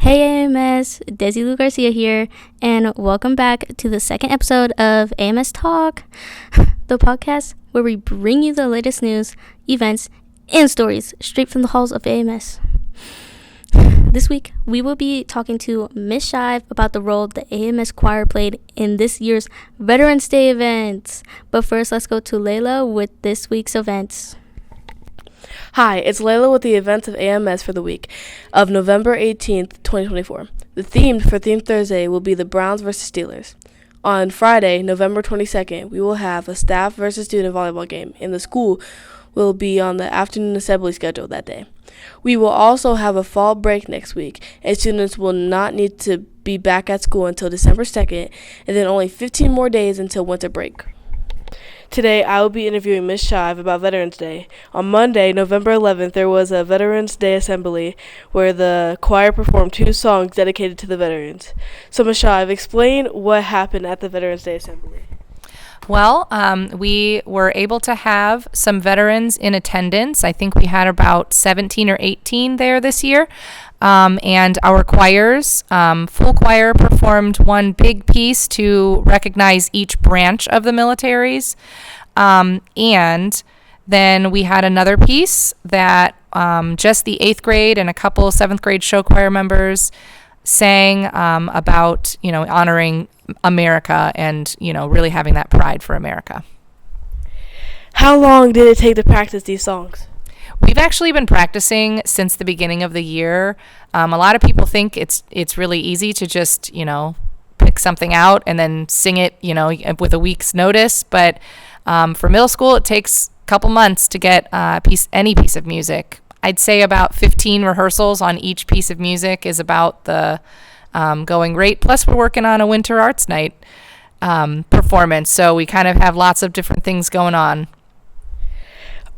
Hey AMS, Desilu Garcia here, and welcome back to the second episode of AMS Talk, the podcast where we bring you the latest news, events, and stories straight from the halls of AMS. This week, we will be talking to Miss Shive about the role the AMS choir played in this year's Veterans Day events. But first, let's go to Layla with this week's events. Hi, it's Layla with the events of AMS for the week of November 18th, 2024. The theme for Theme Thursday will be the Browns versus Steelers. On Friday, November 22nd, we will have a staff versus student volleyball game, and the school will be on the afternoon assembly schedule that day. We will also have a fall break next week, and students will not need to be back at school until December 2nd, and then only 15 more days until winter break. Today, I will be interviewing Ms. Shive about Veterans Day. On Monday, November 11th, there was a Veterans Day assembly where the choir performed 2 songs dedicated to the veterans. So, Ms. Shive, explain what happened at the Veterans Day assembly. Well, we were able to have some veterans in attendance. I think we had about 17 or 18 there this year. And our choirs, full choir performed one big piece to recognize each branch of the militaries. And then we had another piece that just the 8th grade and a couple 7th grade show choir members sang about, honoring America and, really having that pride for America. How long did it take to practice these songs? We've actually been practicing since the beginning of the year. A lot of people think it's really easy to just, pick something out and then sing it, with a week's notice. But for middle school, it takes a couple months to get any piece of music. I'd say about 15 rehearsals on each piece of music is about the going rate. Plus, we're working on a winter arts night performance, so we kind of have lots of different things going on.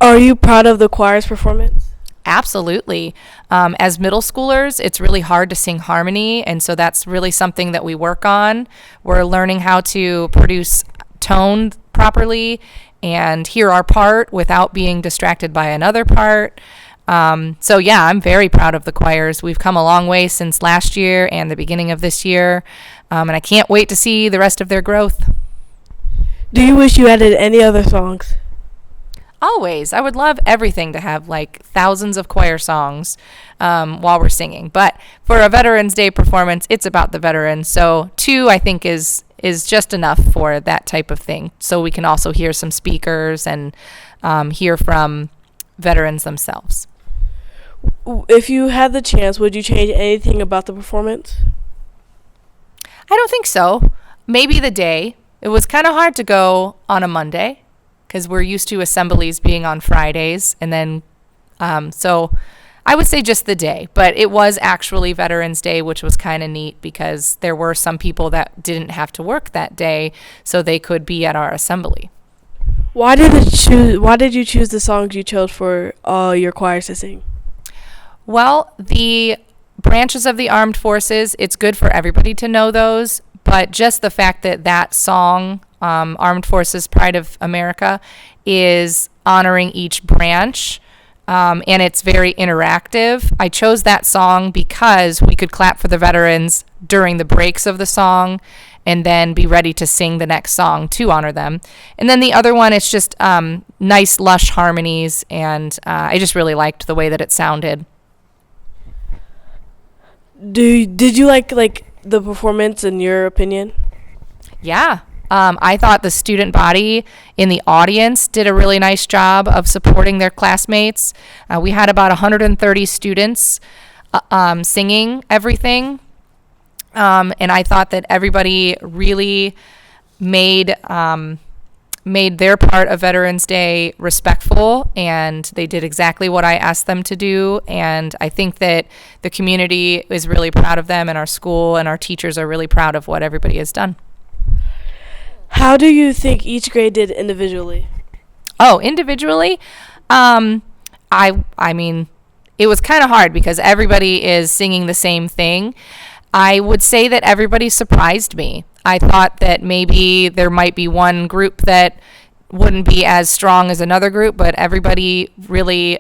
Are you proud of the choir's performance? Absolutely. As middle schoolers, it's really hard to sing harmony, and so that's really something that we work on. We're learning how to produce tone properly and hear our part without being distracted by another part. So yeah, I'm very proud of the choirs. We've come a long way since last year and the beginning of this year, and I can't wait to see the rest of their growth. Do you wish you added any other songs? Always. I would love everything to have like thousands of choir songs while we're singing. But for a Veterans Day performance, it's about the veterans. So 2, I think, is just enough for that type of thing. So we can also hear some speakers and hear from veterans themselves. If you had the chance, would you change anything about the performance? I don't think so. Maybe the day. It was kind of hard to go on a Monday because we're used to assemblies being on Fridays. And then, so I would say just the day. But it was actually Veterans Day, which was kind of neat because there were some people that didn't have to work that day, so they could be at our assembly. Why did you choose the songs you chose for all your choirs to sing? Well, the branches of the armed forces, it's good for everybody to know those, but just the fact that that song, Armed Forces Pride of America, is honoring each branch, and it's very interactive. I chose that song because we could clap for the veterans during the breaks of the song and then be ready to sing the next song to honor them. And then the other one, it's just nice, lush harmonies, and I just really liked the way that it sounded. Did you like the performance in your opinion? Yeah. I thought the student body in the audience did a really nice job of supporting their classmates. We had about 130 students singing everything. And I thought that everybody really made their part of Veterans Day respectful, and they did exactly what I asked them to do. And I think that the community is really proud of them, and our school and our teachers are really proud of what everybody has done. How do you think each grade did individually? Oh, individually? I mean, it was kind of hard because everybody is singing the same thing. I would say that everybody surprised me. I thought that maybe there might be one group that wouldn't be as strong as another group, but everybody really,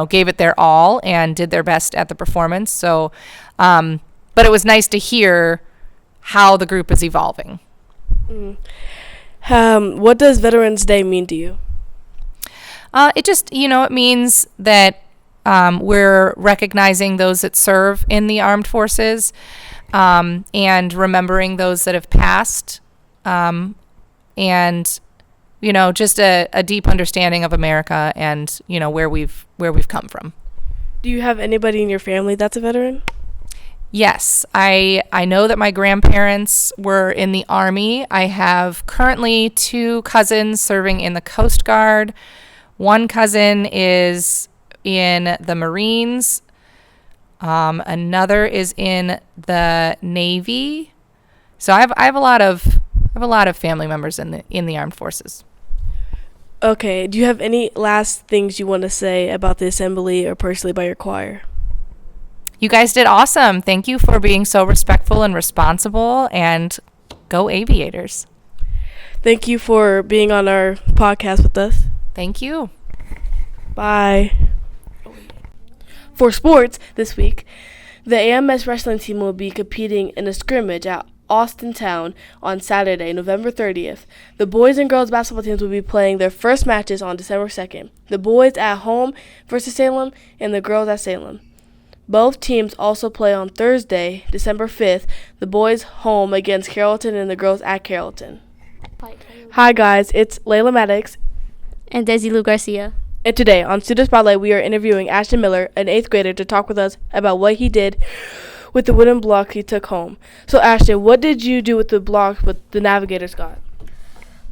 gave it their all and did their best at the performance. So, but it was nice to hear how the group is evolving. What does Veterans Day mean to you? It just, it means that we're recognizing those that serve in the armed forces, and remembering those that have passed, and just a deep understanding of America and where we've come from. Do you have anybody in your family that's a veteran? Yes, I know that my grandparents were in the Army. I have currently 2 cousins serving in the Coast Guard. One cousin is in the Marines. Another is in the Navy. So I have a lot of family members in the armed forces. Okay. Do you have any last things you want to say about the assembly or personally about your choir? You guys did awesome. Thank you for being so respectful and responsible, and go Aviators. Thank you for being on our podcast with us. Thank you. Bye. For sports this week, the AMS wrestling team will be competing in a scrimmage at Austin Town on Saturday, November 30th. The boys and girls basketball teams will be playing their first matches on December 2nd. The boys at home versus Salem and the girls at Salem. Both teams also play on Thursday, December 5th, the boys home against Carrollton and the girls at Carrollton. Hi guys, it's Layla Maddox And Desilu Garcia. and today on Student Spotlight we are interviewing Ashton Miller, an 8th grader, to talk with us about what he did with the wooden blocks he took home. So Ashton, what did you do with the blocks with the Navigators got?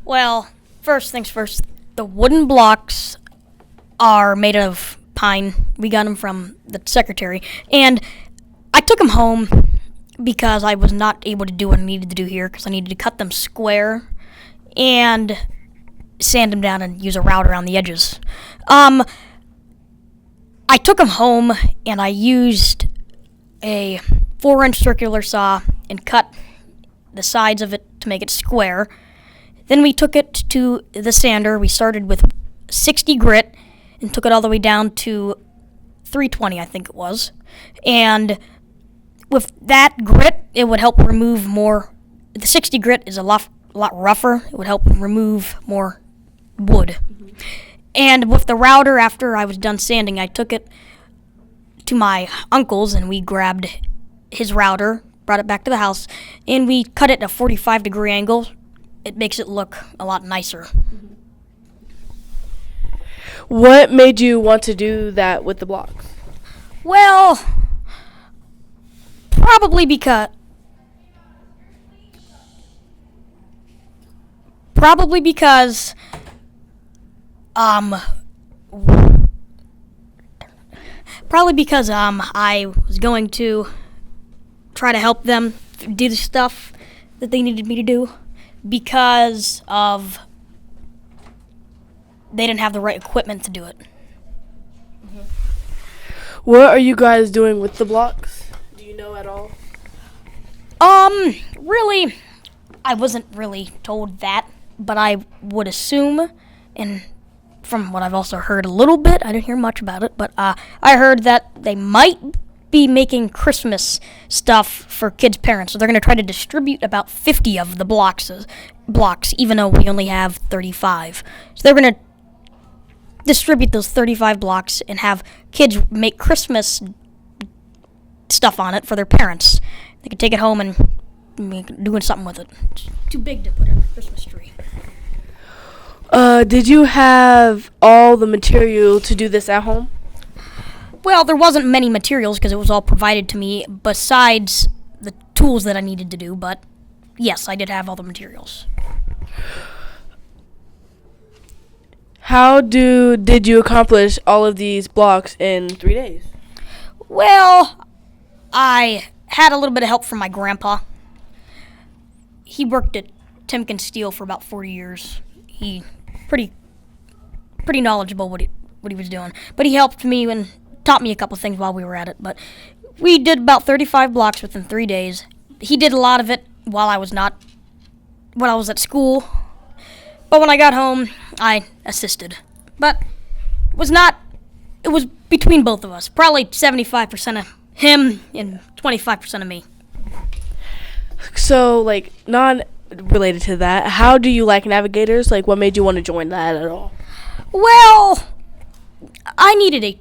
Well, first things first, the wooden blocks are made of pine. We got them from the secretary. And I took them home because I was not able to do what I needed to do here because I needed to cut them square and sand them down and use a router on the edges. I took them home and I used a 4-inch circular saw and cut the sides of it to make it square. Then we took it to the sander. We started with 60 grit and took it all the way down to 320, I think it was. And with that grit, it would help remove more. The 60 grit is a lot rougher. It would help remove more wood. Mm-hmm. And with the router, after I was done sanding, I took it to my uncle's and we grabbed his router, brought it back to the house, and we cut it at a 45-degree angle. It makes it look a lot nicer. Mm-hmm. What made you want to do that with the blocks? Well, probably because I was going to try to help them do the stuff that they needed me to do because of they didn't have the right equipment to do it. Mm-hmm. What are you guys doing with the blocks? Do you know at all? Really, I wasn't really told that, but I would assume, and from what I've also heard a little bit, I didn't hear much about it, but I heard that they might be making Christmas stuff for kids' parents, so they're going to try to distribute about 50 of the blocks, even though we only have 35. So they're going to distribute those 35 blocks and have kids make Christmas stuff on it for their parents. They can take it home and doing something with it. It's too big to put in a Christmas tree. Did you have all the material to do this at home? Well, there wasn't many materials because it was all provided to me besides the tools that I needed to do, but yes, I did have all the materials. How did you accomplish all of these blocks in 3 days? Well, I had a little bit of help from my grandpa. He worked at Timken Steel for about 40 years. He pretty knowledgeable what he was doing. But he helped me and taught me a couple things while we were at it. But we did about 35 blocks within 3 days. He did a lot of it while I was at school. But when I got home, I assisted. But it it was between both of us. Probably 75% of him and 25% of me. So, like, non-related to that, how do you like navigators? Like, what made you want to join that at all? Well, I needed a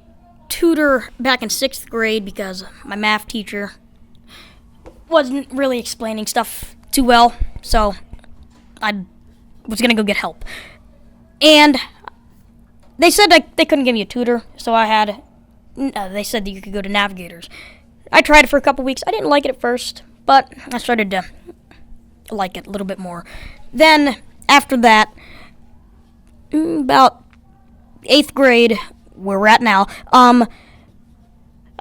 tutor back in 6th grade because my math teacher wasn't really explaining stuff too well, so I was going to go get help. And they said they couldn't give me a tutor, so they said that you could go to navigators. I tried it for a couple weeks. I didn't like it at first, but I started to like it a little bit more. Then, after that, about 8th grade, where we're at now, I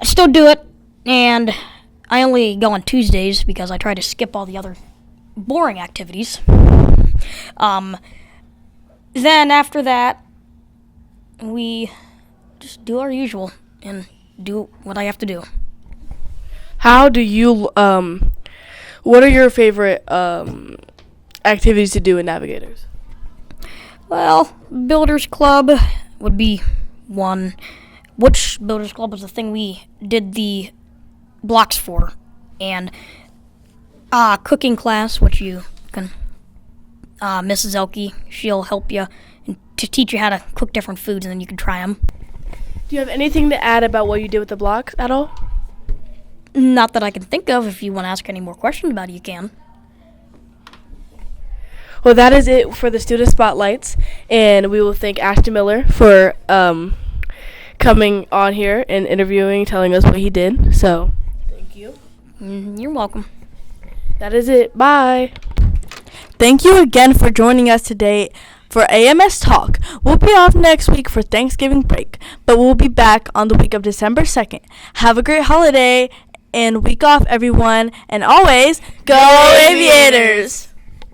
still do it, and I only go on Tuesdays because I try to skip all the other boring activities. Then after that, we just do our usual and do what I have to do. How do you, what are your favorite activities to do in navigators? Well, Builders Club would be one. Which Builders Club was the thing we did the blocks for. And cooking class, which you can, Mrs. Elke, she'll help you to teach you how to cook different foods, and then you can try them. Do you have anything to add about what you did with the blocks at all? Not that I can think of. If you want to ask any more questions about it, you can. Well, that is it for the student spotlights, and we will thank Ashton Miller for coming on here and interviewing, telling us what he did. So, thank you. You're welcome. That is it. Bye. Thank you again for joining us today for AMS Talk. We'll be off next week for Thanksgiving break, but we'll be back on the week of December 2nd. Have a great holiday and week off, everyone, and always, go Aviators!